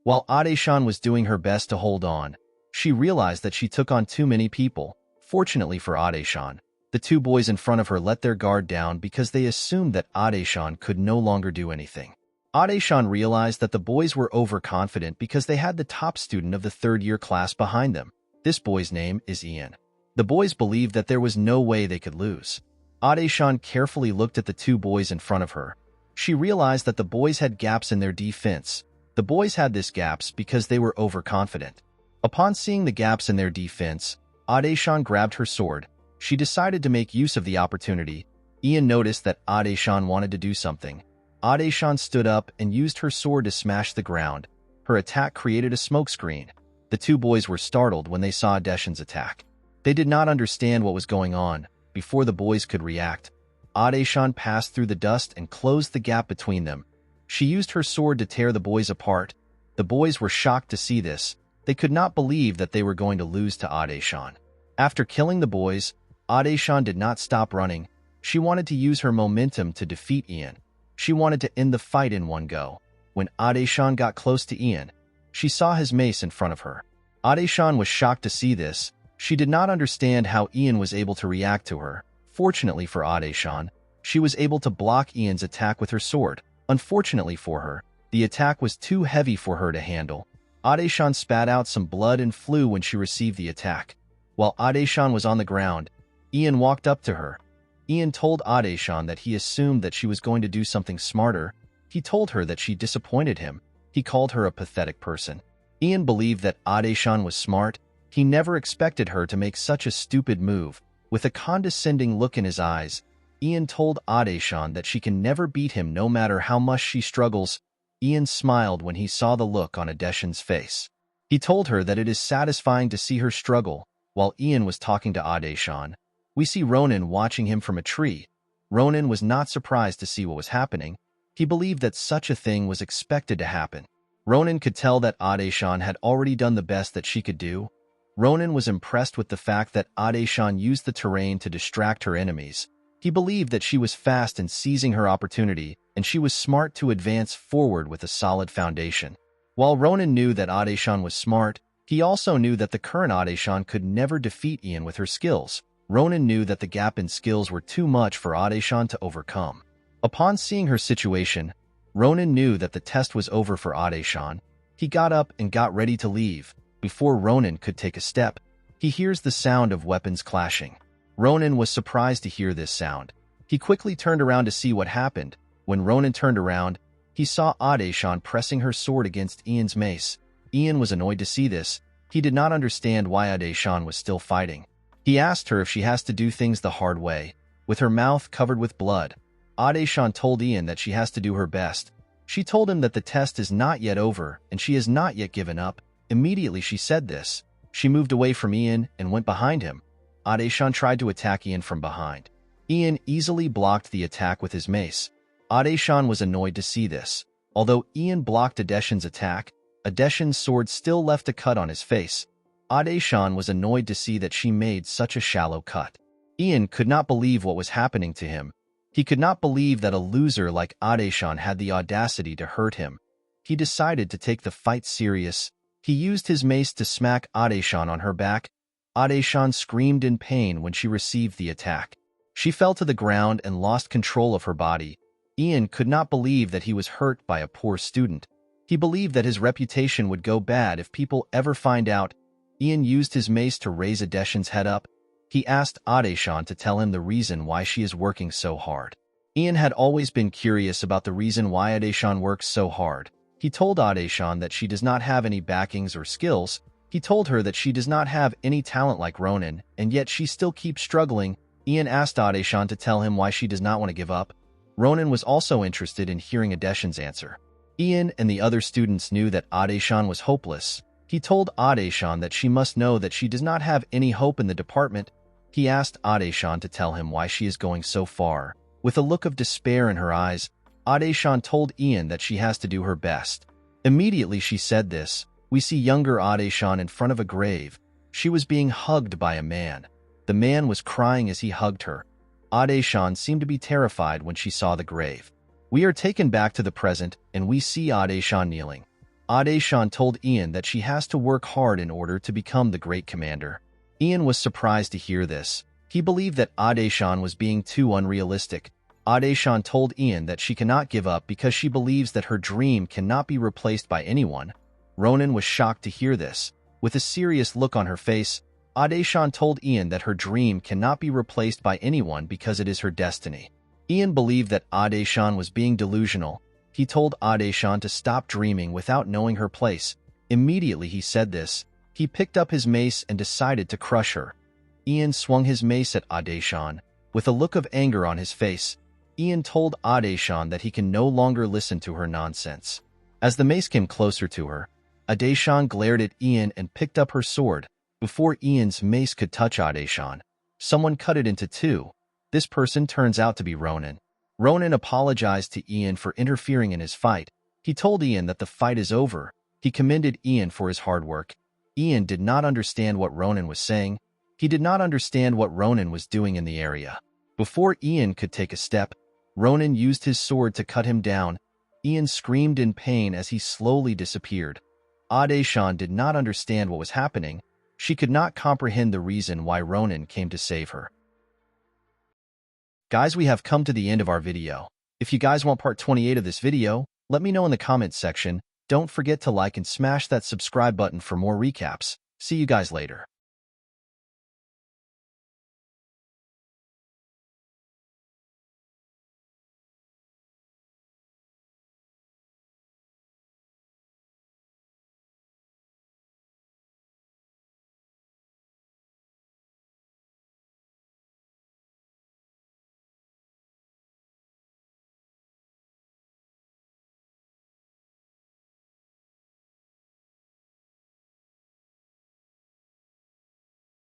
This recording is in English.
While Adeshan was doing her best to hold on, she realized that she took on too many people. Fortunately for Adeshan, the two boys in front of her let their guard down because they assumed that Adeshan could no longer do anything. Adeshan realized that the boys were overconfident because they had the top student of the third-year class behind them. This boy's name is Ian. The boys believed that there was no way they could lose. Adeshan carefully looked at the two boys in front of her. She realized that the boys had gaps in their defense. The boys had these gaps because they were overconfident. Upon seeing the gaps in their defense, Adeshan grabbed her sword. She decided to make use of the opportunity. Ian noticed that Adeshan wanted to do something. Adeshan stood up and used her sword to smash the ground. Her attack created a smokescreen. The two boys were startled when they saw Adeshan's attack. They did not understand what was going on. Before the boys could react, Adeshan passed through the dust and closed the gap between them. She used her sword to tear the boys apart. The boys were shocked to see this. They could not believe that they were going to lose to Adeshan. After killing the boys, Adeshan did not stop running. She wanted to use her momentum to defeat Ian. She wanted to end the fight in one go. When Adeshan got close to Ian, she saw his mace in front of her. Adeshan was shocked to see this. She did not understand how Ian was able to react to her. Fortunately for Adeshan, she was able to block Ian's attack with her sword. Unfortunately for her, the attack was too heavy for her to handle. Adeshan spat out some blood and flew when she received the attack. While Adeshan was on the ground, Ian walked up to her. Ian told Adeshan that he assumed that she was going to do something smarter. He told her that she disappointed him. He called her a pathetic person. Ian believed that Adeshan was smart. He never expected her to make such a stupid move. With a condescending look in his eyes, Ian told Adeshan that she can never beat him no matter how much she struggles. Ian smiled when he saw the look on Adeshan's face. He told her that it is satisfying to see her struggle. While Ian was talking to Adeshan, we see Ronan watching him from a tree. Ronan was not surprised to see what was happening. He believed that such a thing was expected to happen. Ronan could tell that Adeshan had already done the best that she could do. Ronan was impressed with the fact that Adeshan used the terrain to distract her enemies. He believed that she was fast in seizing her opportunity, and she was smart to advance forward with a solid foundation. While Ronan knew that Adeshan was smart, he also knew that the current Adeshan could never defeat Ian with her skills. Ronan knew that the gap in skills were too much for Adeshan to overcome. Upon seeing her situation, Ronan knew that the test was over for Adeshan. He got up and got ready to leave. Before Ronan could take a step, he hears the sound of weapons clashing. Ronan was surprised to hear this sound. He quickly turned around to see what happened. When Ronan turned around, he saw Adeshan pressing her sword against Ian's mace. Ian was annoyed to see this. He did not understand why Adeshan was still fighting. He asked her if she has to do things the hard way. With her mouth covered with blood, Adeshan told Ian that she has to do her best. She told him that the test is not yet over and she has not yet given up. Immediately she said this, she moved away from Ian and went behind him. Adeshan tried to attack Ian from behind. Ian easily blocked the attack with his mace. Adeshan was annoyed to see this. Although Ian blocked Adeshan's attack, Adeshan's sword still left a cut on his face. Adeshan was annoyed to see that she made such a shallow cut. Ian could not believe what was happening to him. He could not believe that a loser like Adeshan had the audacity to hurt him. He decided to take the fight serious. He used his mace to smack Adeshan on her back. Adeshan screamed in pain when she received the attack. She fell to the ground and lost control of her body. Ian could not believe that he was hurt by a poor student. He believed that his reputation would go bad if people ever find out. Ian used his mace to raise Adeshan's head up. He asked Adeshan to tell him the reason why she is working so hard. Ian had always been curious about the reason why Adeshan works so hard. He told Adeshan that she does not have any backings or skills. He told her that she does not have any talent like Ronan, and yet she still keeps struggling. Ian asked Adeshan to tell him why she does not want to give up. Ronan was also interested in hearing Adeshan's answer. Ian and the other students knew that Adeshan was hopeless. He told Adeshan that she must know that she does not have any hope in the department. He asked Adeshan to tell him why she is going so far. With a look of despair in her eyes, Adeshan told Ian that she has to do her best. Immediately she said this, we see younger Adeshan in front of a grave. She was being hugged by a man. The man was crying as he hugged her. Adeshan seemed to be terrified when she saw the grave. We are taken back to the present, and we see Adeshan kneeling. Ade-shan told Ian that she has to work hard in order to become the great commander. Ian was surprised to hear this. He believed that Ade-shan was being too unrealistic. Ade-shan told Ian that she cannot give up because she believes that her dream cannot be replaced by anyone. Ronan was shocked to hear this. With a serious look on her face, Ade-shan told Ian that her dream cannot be replaced by anyone because it is her destiny. Ian believed that Ade-shan was being delusional. He told Ade-shan to stop dreaming without knowing her place. Immediately he said this, he picked up his mace and decided to crush her. Ian swung his mace at Ade-shan. With a look of anger on his face, Ian told Ade-shan that he can no longer listen to her nonsense. As the mace came closer to her, Ade-shan glared at Ian and picked up her sword. Before Ian's mace could touch Ade-shan, someone cut it into two. This person turns out to be Ronan. Ronan apologized to Ian for interfering in his fight. He told Ian that the fight is over. He commended Ian for his hard work. Ian did not understand what Ronan was saying. He did not understand what Ronan was doing in the area. Before Ian could take a step, Ronan used his sword to cut him down. Ian screamed in pain as he slowly disappeared. Ade-shan did not understand what was happening. She could not comprehend the reason why Ronan came to save her. Guys, we have come to the end of our video. If you guys want part 28 of this video, let me know in the comments section. Don't forget to like and smash that subscribe button for more recaps. See you guys later.